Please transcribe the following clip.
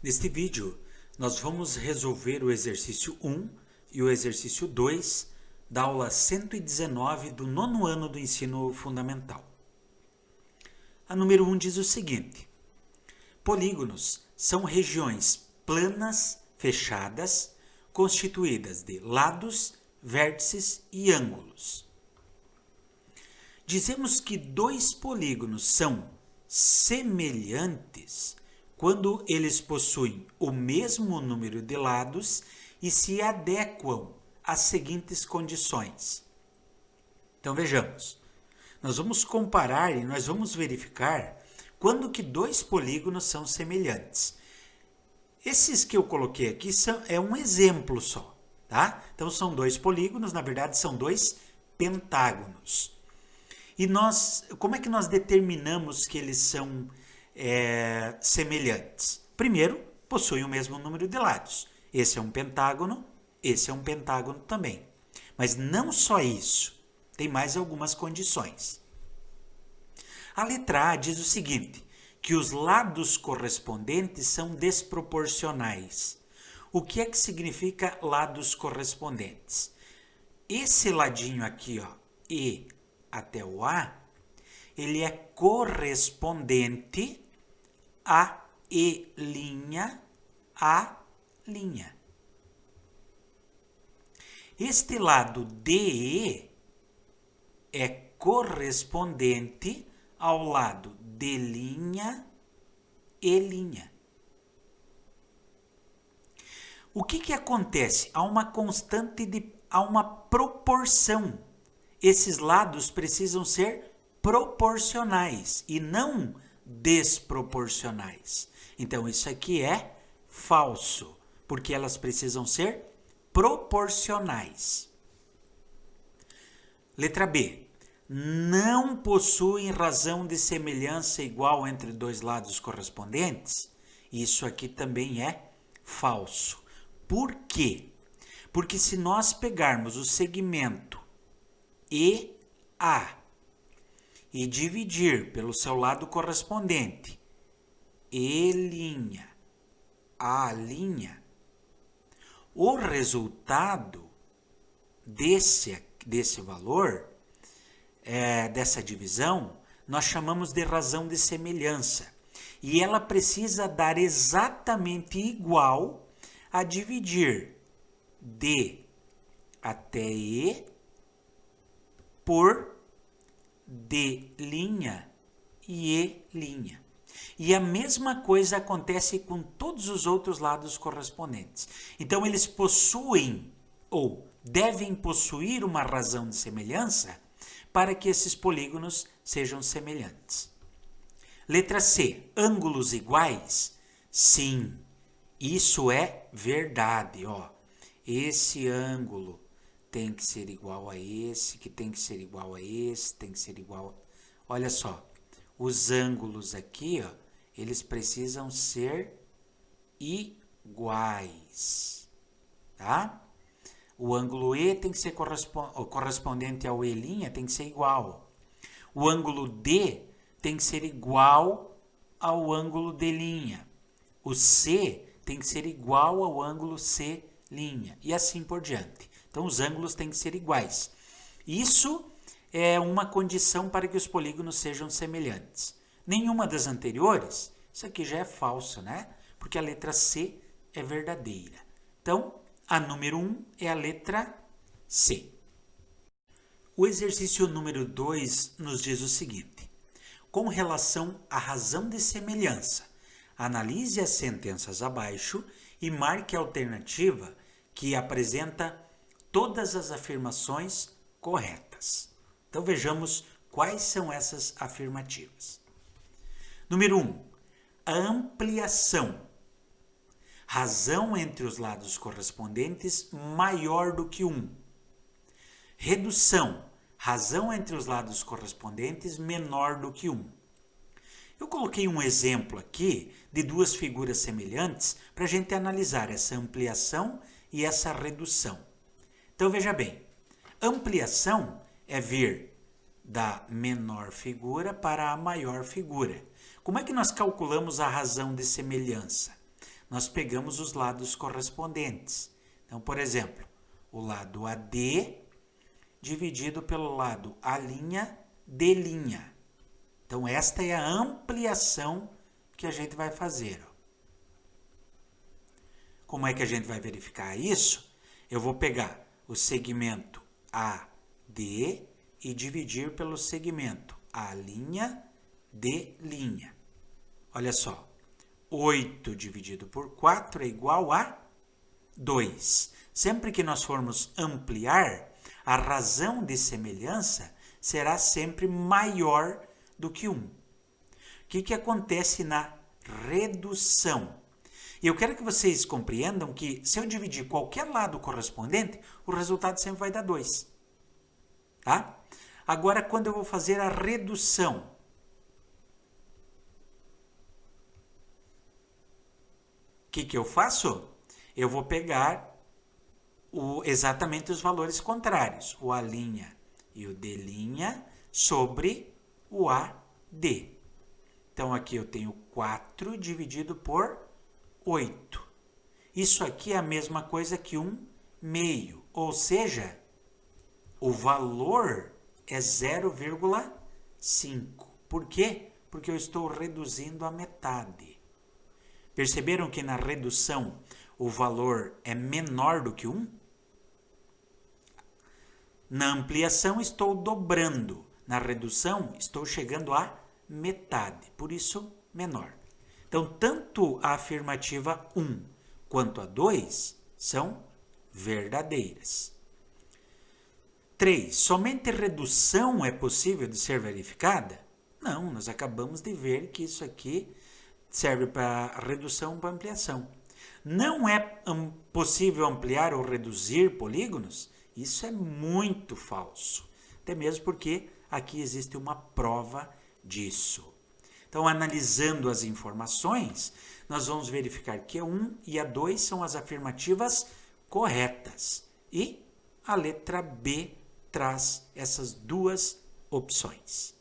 Neste vídeo, nós vamos resolver o exercício 1 e o exercício 2 da aula 119 do nono ano do ensino fundamental. A número 1 diz o seguinte: polígonos são regiões planas fechadas constituídas de lados, vértices e ângulos. Dizemos que dois polígonos são semelhantes quando eles possuem o mesmo número de lados e se adequam às seguintes condições. Então vejamos, nós vamos comparar e nós vamos verificar quando que dois polígonos são semelhantes. Esses que eu coloquei aqui é um exemplo só, tá? Então são dois polígonos, na verdade são dois pentágonos. E como é que nós determinamos que eles são semelhantes? Primeiro, possuem o mesmo número de lados. Esse é um pentágono, esse é um pentágono também. Mas não só isso, tem mais algumas condições. A letra A diz o seguinte, que os lados correspondentes são desproporcionais. O que é que significa lados correspondentes? Esse ladinho aqui, ó, E até o A, ele é correspondente a E', A'. Este lado DE é correspondente ao lado D', E'. O que acontece? Há uma constante, há uma proporção. Esses lados precisam ser proporcionais e não desproporcionais. Então, isso aqui é falso, porque elas precisam ser proporcionais. Letra B. Não possuem razão de semelhança igual entre dois lados correspondentes. Isso aqui também é falso. Por quê? Porque se nós pegarmos o segmento EA e dividir pelo seu lado correspondente E', A', o resultado desse valor, dessa divisão, nós chamamos de razão de semelhança. E ela precisa dar exatamente igual a dividir D até E por D' e E'. E a mesma coisa acontece com todos os outros lados correspondentes. Então, eles possuem ou devem possuir uma razão de semelhança para que esses polígonos sejam semelhantes. Letra C. Ângulos iguais? Sim, isso é verdade. Ó. Esse ângulo tem que ser igual a esse, que tem que ser igual a esse, tem que ser igual a... Olha só, os ângulos aqui, ó, eles precisam ser iguais, tá? O ângulo E tem que ser correspondente ao E', tem que ser igual. O ângulo D tem que ser igual ao ângulo D'. O C tem que ser igual ao ângulo C', e assim por diante. Então, os ângulos têm que ser iguais. Isso é uma condição para que os polígonos sejam semelhantes. Nenhuma das anteriores, isso aqui já é falso, né? Porque a letra C é verdadeira. Então, a número 1 é a letra C. O exercício número 2 nos diz o seguinte. Com relação à razão de semelhança, analise as sentenças abaixo e marque a alternativa que apresenta todas as afirmações corretas. Então vejamos quais são essas afirmativas. Número 1. A ampliação. Razão entre os lados correspondentes maior do que 1. Redução. Razão entre os lados correspondentes menor do que 1. Eu coloquei um exemplo aqui de duas figuras semelhantes para a gente analisar essa ampliação e essa redução. Então, veja bem, ampliação é vir da menor figura para a maior figura. Como é que nós calculamos a razão de semelhança? nós pegamos os lados correspondentes. Então, por exemplo, o lado AD dividido pelo lado A'D'. Então, esta é a ampliação que a gente vai fazer. Como é que a gente vai verificar isso? Eu vou pegar o segmento AD e dividir pelo segmento A'D'. Olha só, 8 dividido por 4 é igual a 2. Sempre que nós formos ampliar, a razão de semelhança será sempre maior do que 1. O que acontece na redução? Eu quero que vocês compreendam que se eu dividir qualquer lado correspondente, o resultado sempre vai dar 2. Tá? Agora, quando eu vou fazer a redução, o que eu faço? Eu vou pegar exatamente os valores contrários, o A' e o D' sobre o AD. Então, aqui eu tenho 4 dividido por 8. Isso aqui é a mesma coisa que 1/2, ou seja, o valor é 0,5. Por quê? Porque eu estou reduzindo a metade. Perceberam que na redução o valor é menor do que 1? Na ampliação estou dobrando. Na redução estou chegando à metade. Por isso, menor. Então, tanto a afirmativa 1 quanto a 2 são verdadeiras. 3. Somente redução é possível de ser verificada? Não, nós acabamos de ver que isso aqui serve para redução para ampliação. Não é possível ampliar ou reduzir polígonos? Isso é muito falso. Até mesmo porque aqui existe uma prova disso. Então, analisando as informações, nós vamos verificar que a 1 e a 2 são as afirmativas corretas. E a letra B traz essas duas opções.